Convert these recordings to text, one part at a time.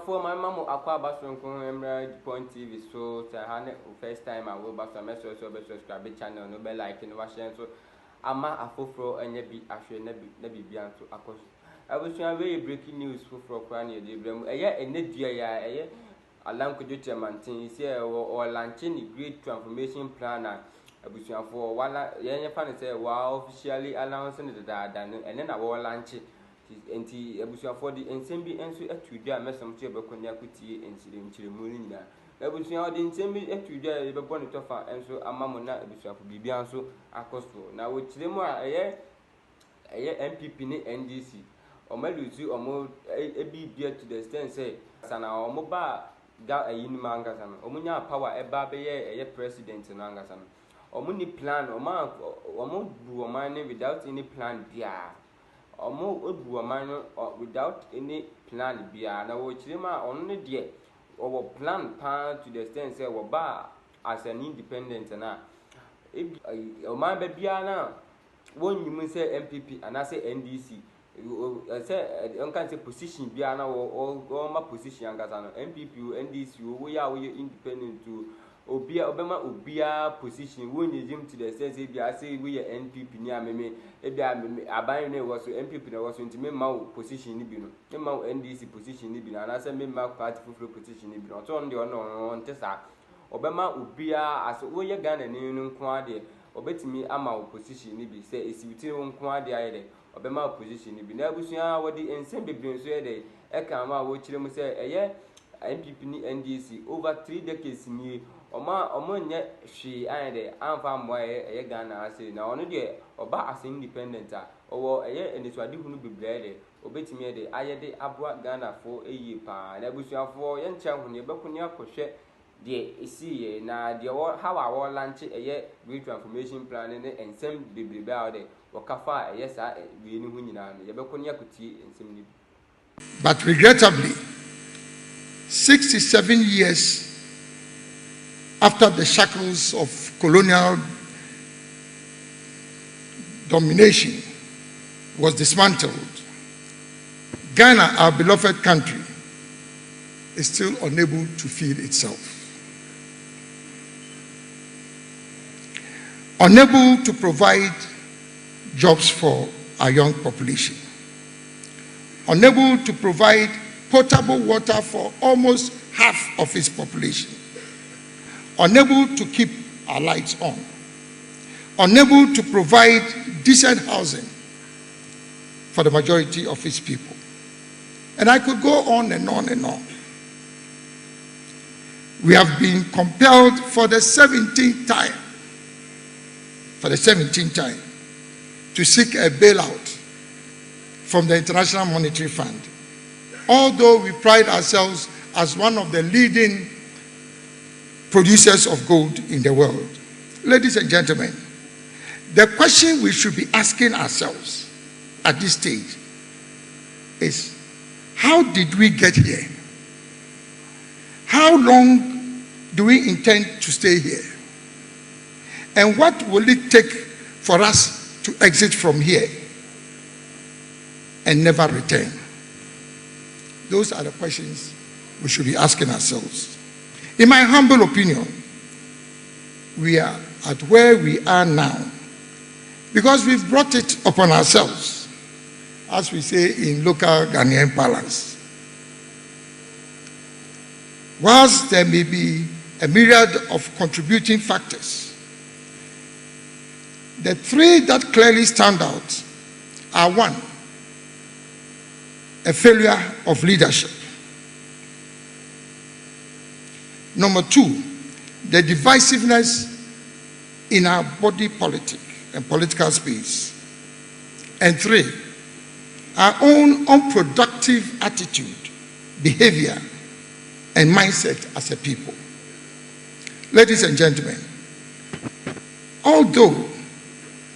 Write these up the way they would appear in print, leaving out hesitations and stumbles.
for my mama aqua bathroom point TV so first time I will bath message so subscribe channel no be like no share so ama afofro enye bi ahwe na bibia so akos abusua we breaking news fofro kwa na ye brem eye enedua ya eye alanko GTP say o launching great transformation plan abusua for wala yenye fa ne say wa officially announcing the dada no ene na wo launch enti abusua for the ensembi enso atudua mesom che bekonya kutie enchiremu nyina abusua the ensembi atudua be boni tofa enso amamo na abusua for bibia enso akoso na wo chiremu a eye MPP ni NDC omaluzu omo ebibia to the extent say sana omo ba ga ayin manga sana omunya power eba be ye president na anga sana omo ni plan omo bu omane without any plan bia omo obu omane without any plan bia na wo chirema on ne de owo plan pan to the extent say wo ba as an independent na oman be bia na won yim say MPP and I say NDC say nkansah position bia na wo ma position angasa no MPP NDC wo ya wo independent to obema obia position wo nyejim to the sense bia say we NPP ni ameme bia aban ne wo so MPP na wo so ntime ma wo position ni bi no me ma wo NDC position ni bi na na say me ma party full position ni bi no so nde ono ntesa obema obia as wo ye Ghana ni nko ade obetimi ama opposition ni bi say esiwiti nko ade ayede obema opposition ni bi na abusua wodi ensem bebre nso yede eka ma wo kiremu say eye MPP ni NDC over 3 decades ni omo nye hwe ayede amfa mwa eye Ghana ase na ono de oba as independent a owo eye enisuade hunu bebre de obetimi yede ayede aboa Ghana fo eyi pa na abusua fo ye nche hunu ye bekuni akohwe de isi na de how our launch eye great transformation plan ne ensem bebrebe a de wakafa eye sa we ni hu nyina no ye bekoni akuti ensem ni. But regrettably 67 years after the shackles of colonial domination was dismantled, Ghana, our beloved country, is still unable to feed itself. Unable to provide jobs for our young population, unable to provide potable water for almost half of its population, unable to keep our lights on, unable to provide decent housing for the majority of its people. And I could go on and on and on. We have been compelled for the 17th time to seek a bailout from the International Monetary Fund, although we pride ourselves as one of the leading producers of gold in the world. Ladies and gentlemen, the question we should be asking ourselves at this stage is, how did we get here? How long do we intend to stay here? And what will it take for us to exit from here and never return? Those are the questions we should be asking ourselves. In my humble opinion, we are at where we are now because we've brought it upon ourselves, as we say in local Ghanaian parlance. Whilst there may be a myriad of contributing factors, the three that clearly stand out are: one, a failure of leadership; number two, the divisiveness in our body politic and political space; and three, our own unproductive attitude, behavior, and mindset as a people. Ladies and gentlemen, although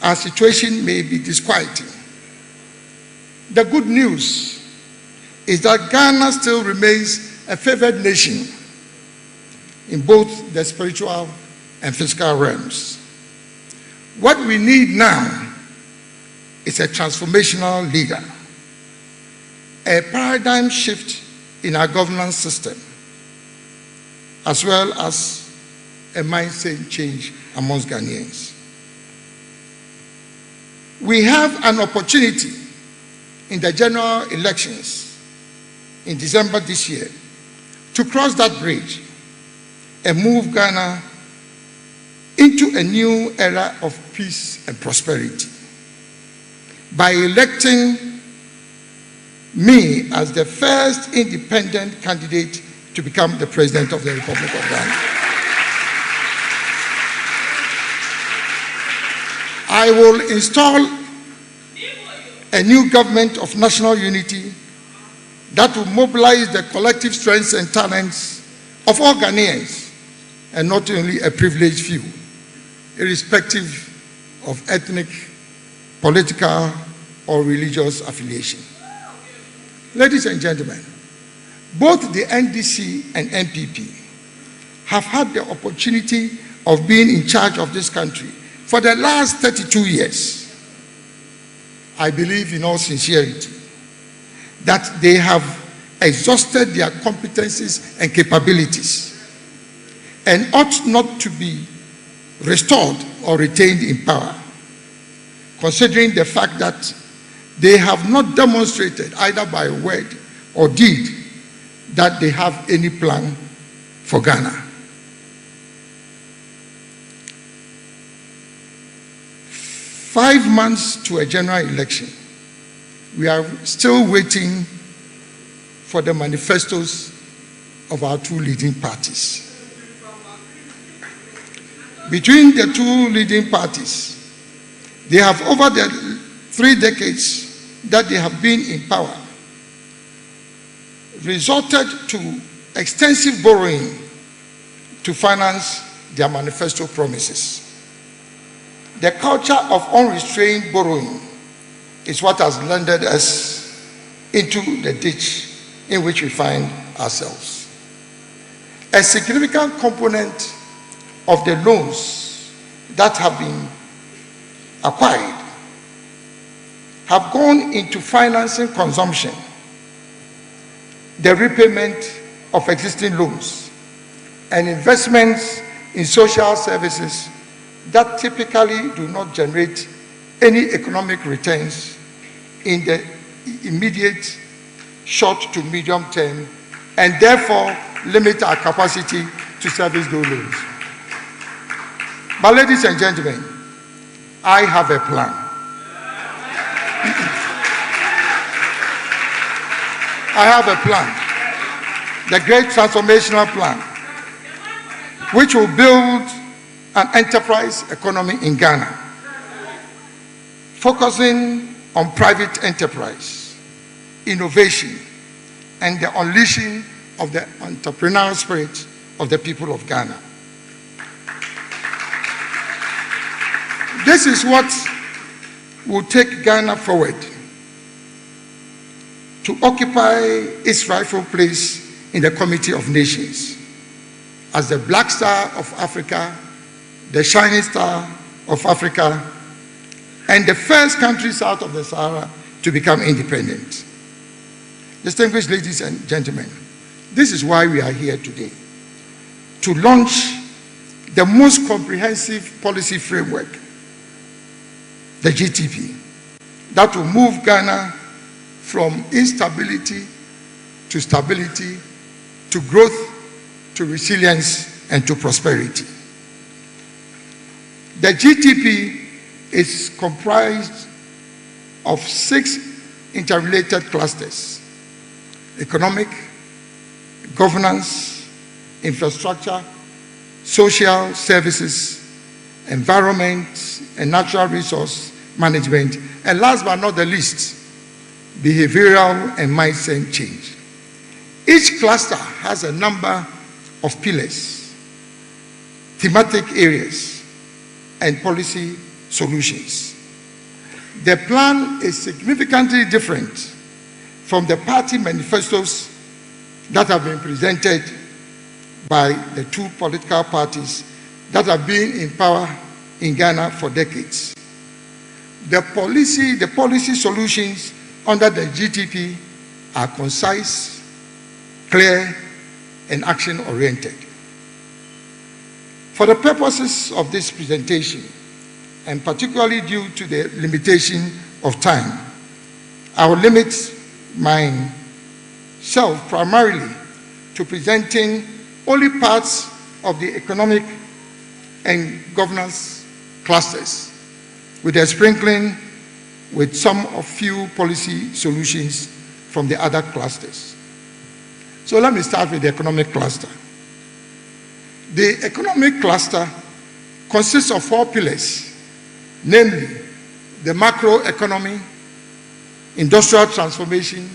our situation may be disquieting, the good news is that Ghana still remains a favored nation in both the spiritual and physical realms. What we need now is a transformational leader, a paradigm shift in our governance system, as well as a mindset change amongst Ghanaians. We have an opportunity in the general elections in December this year to cross that bridge and move Ghana into a new era of peace and prosperity by electing me as the first independent candidate to become the President of the Republic of Ghana. I will install a new government of national unity that will mobilize the collective strengths and talents of all Ghanaians, and not only a privileged few, irrespective of ethnic, political, or religious affiliation. Ladies and gentlemen, both the NDC and NPP have had the opportunity of being in charge of this country for the last 32 years. I believe in all sincerity that they have exhausted their competencies and capabilities and ought not to be restored or retained in power, considering the fact that they have not demonstrated either by word or deed that they have any plan for Ghana. 5 months to a general election, we are still waiting for the manifestos of our two leading parties. Between the two leading parties, they have, over the 3 decades that they have been in power, resorted to extensive borrowing to finance their manifesto promises. The culture of unrestrained borrowing is what has landed us into the ditch in which we find ourselves. A significant component of the loans that have been acquired have gone into financing consumption, the repayment of existing loans, and investments in social services that typically do not generate any economic returns in the immediate short to medium term, and therefore limit our capacity to service those loans. But ladies and gentlemen, I have a plan. I have a plan, the great transformational plan, which will build an enterprise economy in Ghana, focusing on private enterprise, innovation, and the unleashing of the entrepreneurial spirit of the people of Ghana. This is what will take Ghana forward to occupy its rightful place in the Committee of Nations as the Black Star of Africa, the Shining Star of Africa, and the first country south of the Sahara to become independent. Distinguished ladies and gentlemen, this is why we are here today, to launch the most comprehensive policy framework, the GTP, that will move Ghana from instability to stability, to growth, to resilience, and to prosperity. The GTP is comprised of 6 interrelated clusters: economic, governance, infrastructure, social services, environment and natural resource management, and last but not the least, behavioral and mindset change. Each cluster has a number of pillars, thematic areas, and policy solutions. The plan is significantly different from the party manifestos that have been presented by the 2 political parties that have been in power in Ghana for decades. The policy solutions under the GTP are concise, clear, and action-oriented. For the purposes of this presentation, and particularly due to the limitation of time, I will limit myself primarily to presenting only parts of the economic and governance clusters, with a sprinkling with some of few policy solutions from the other clusters. So let me start with the economic cluster. The economic cluster consists of 4 pillars, namely the macro economy, industrial transformation,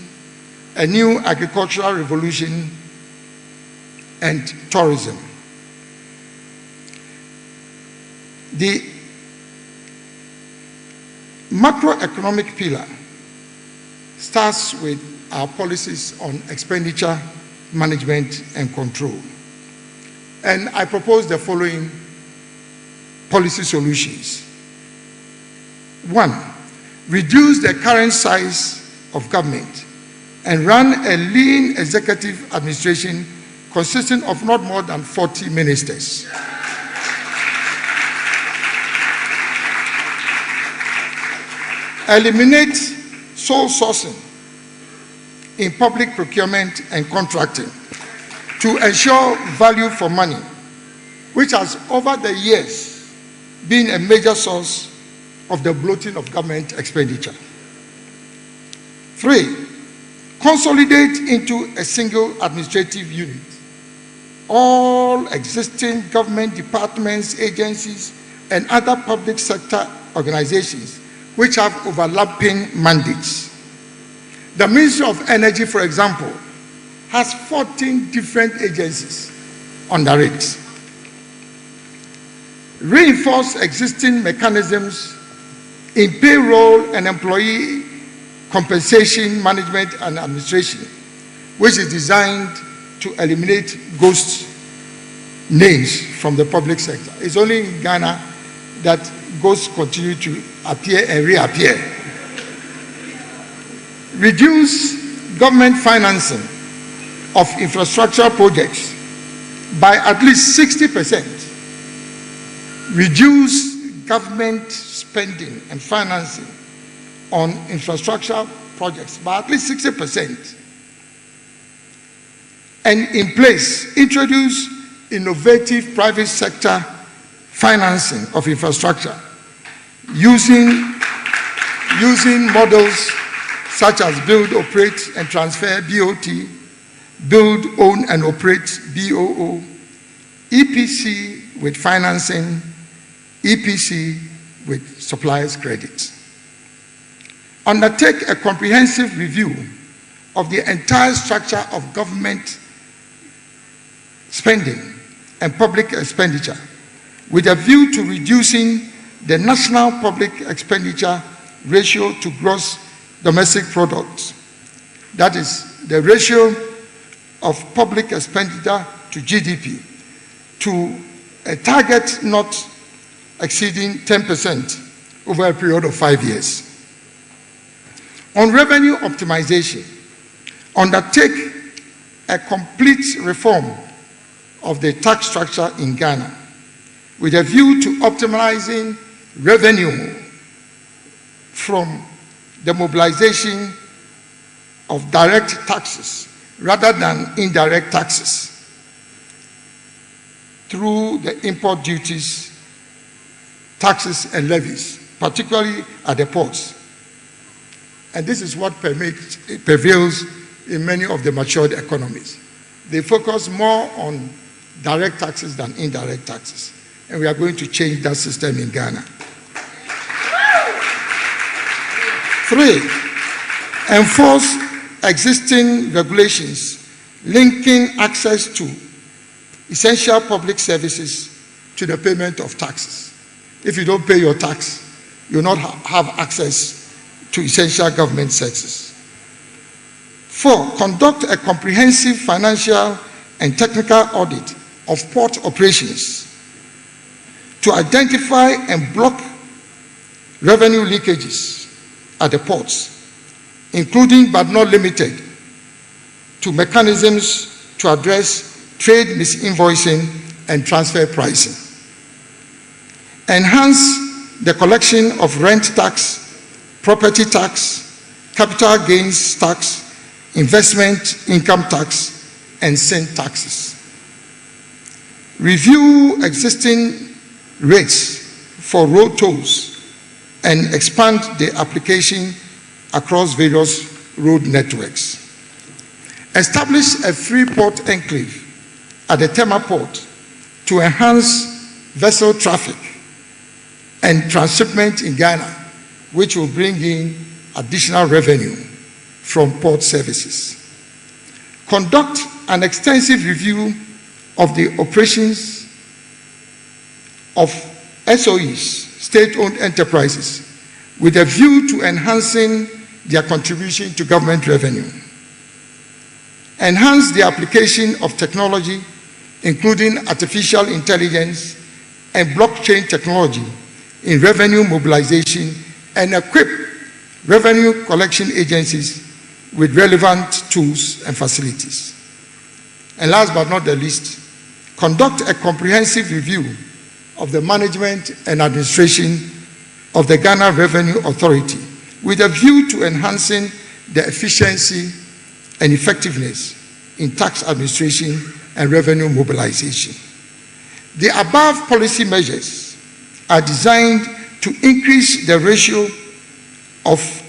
a new agricultural revolution, and tourism. The macroeconomic pillar starts with our policies on expenditure management and control. And I propose the following policy solutions. 1, reduce the current size of government and run a lean executive administration consisting of not more than 40 ministers. Eliminate sole sourcing in public procurement and contracting to ensure value for money, which has over the years been a major source of the bloating of government expenditure. 3, consolidate into a single administrative unit all existing government departments, agencies, and other public sector organizations which have overlapping mandates. The Ministry of Energy, for example, has 14 different agencies under it. Reinforce existing mechanisms in payroll and employee compensation management and administration, which is designed to eliminate ghost names from the public sector. It's only in Ghana that ghosts continue to appear and reappear. Reduce government financing of infrastructure projects by at least 60%. Reduce government spending and financing on infrastructure projects by at least 60%. And in place, introduce innovative private sector financing of infrastructure using models such as build, operate, and transfer (BOT), build, own, and operate (BOO), EPC with financing, EPC with suppliers' credits. Undertake a comprehensive review of the entire structure of government spending and public expenditure with a view to reducing the national public expenditure ratio to gross domestic product. That is the ratio of public expenditure to GDP, to a target not exceeding 10% over a period of 5 years. On revenue optimization, undertake a complete reform of the tax structure in Ghana with a view to optimizing revenue from the mobilization of direct taxes rather than indirect taxes through the import duties, taxes, and levies, particularly at the ports. And this is what prevails in many of the matured economies. They focus more on direct taxes than indirect taxes. And we are going to change that system in Ghana. 3, enforce existing regulations linking access to essential public services to the payment of taxes. If you don't pay your tax, you will not have access to essential government services. 4, conduct a comprehensive financial and technical audit of port operations to identify and block revenue leakages at the ports, including but not limited to mechanisms to address trade misinvoicing and transfer pricing. Enhance the collection of rent tax, property tax, capital gains tax, investment income tax, and sin taxes. Review existing rates for road tolls and expand the application across various road networks. Establish a free port enclave at the Tema port to enhance vessel traffic and transshipment in Ghana, which will bring in additional revenue from port services. Conduct an extensive review of the operations of SOEs, state-owned enterprises, with a view to enhancing their contribution to government revenue. Enhance the application of technology, including artificial intelligence and blockchain technology, in revenue mobilization, and equip revenue collection agencies with relevant tools and facilities. And last but not the least, conduct a comprehensive review of the management and administration of the Ghana Revenue Authority with a view to enhancing the efficiency and effectiveness in tax administration and revenue mobilization. The above policy measures are designed to increase the ratio of